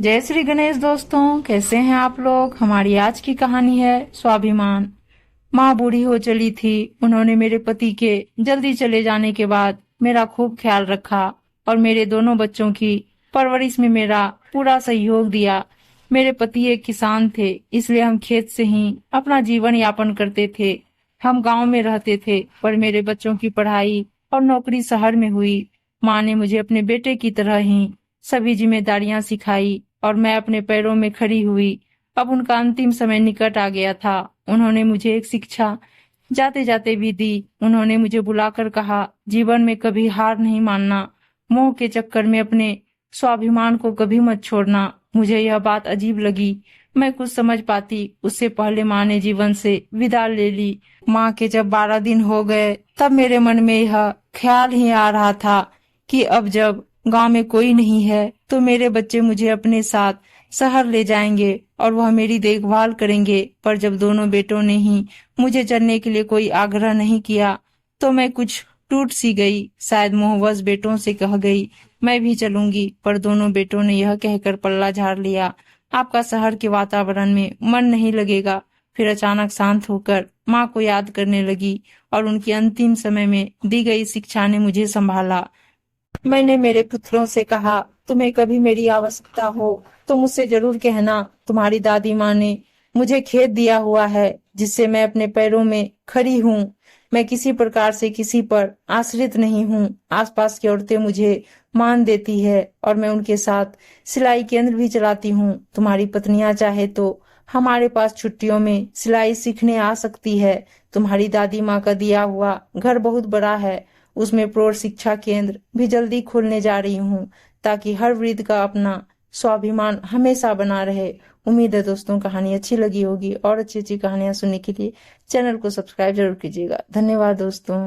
जय श्री गणेश दोस्तों, कैसे हैं आप लोग। हमारी आज की कहानी है स्वाभिमान। माँ बूढ़ी हो चली थी। उन्होंने मेरे पति के जल्दी चले जाने के बाद मेरा खूब ख्याल रखा और मेरे दोनों बच्चों की परवरिश में मेरा पूरा सहयोग दिया। मेरे पति एक किसान थे, इसलिए हम खेत से ही अपना जीवन यापन करते थे। हम गांव में रहते थे, पर मेरे बच्चों की पढ़ाई और नौकरी शहर में हुई। माँ ने मुझे अपने बेटे की तरह ही सभी जिम्मेदारियां सिखाई और मैं अपने पैरों में खड़ी हुई। अब उनका अंतिम समय निकट आ गया था। उन्होंने मुझे एक शिक्षा जाते जाते भी दी। उन्होंने मुझे बुलाकर कहा, जीवन में कभी हार नहीं मानना, मोह के चक्कर में अपने स्वाभिमान को कभी मत छोड़ना। मुझे यह बात अजीब लगी। मैं कुछ समझ पाती उससे पहले माँ ने जीवन से विदा ले ली। माँ के जब 12 दिन हो गए तब मेरे मन में यह ख्याल ही आ रहा था कि अब जब गांव में कोई नहीं है तो मेरे बच्चे मुझे अपने साथ शहर ले जाएंगे और वह मेरी देखभाल करेंगे। पर जब दोनों बेटों ने ही मुझे चलने के लिए कोई आग्रह नहीं किया तो मैं कुछ टूट सी गई। शायद मोहवश बेटों से कह गई, मैं भी चलूंगी। पर दोनों बेटों ने यह कहकर पल्ला झाड़ लिया, आपका शहर के वातावरण में मन नहीं लगेगा। फिर अचानक शांत होकर माँ को याद करने लगी और उनकी अंतिम समय में दी गई शिक्षा ने मुझे संभाला। मैंने मेरे पुत्रों से कहा, तुम्हें कभी मेरी आवश्यकता हो तो मुझसे जरूर कहना। तुम्हारी दादी माँ ने मुझे खेत दिया हुआ है जिससे मैं अपने पैरों में खड़ी हूँ। मैं किसी प्रकार से किसी पर आश्रित नहीं हूँ। आसपास की औरतें मुझे मान देती है और मैं उनके साथ सिलाई केंद्र भी चलाती हूँ। तुम्हारी पत्नियां चाहे तो हमारे पास छुट्टियों में सिलाई सीखने आ सकती है। तुम्हारी दादी माँ का दिया हुआ घर बहुत बड़ा है, उसमें प्रौढ़ शिक्षा केंद्र भी जल्दी खोलने जा रही हूँ ताकि हर वृद्ध का अपना स्वाभिमान हमेशा बना रहे। उम्मीद है दोस्तों कहानी अच्छी लगी होगी और अच्छी अच्छी कहानियां सुनने के लिए चैनल को सब्सक्राइब जरूर कीजिएगा। धन्यवाद दोस्तों।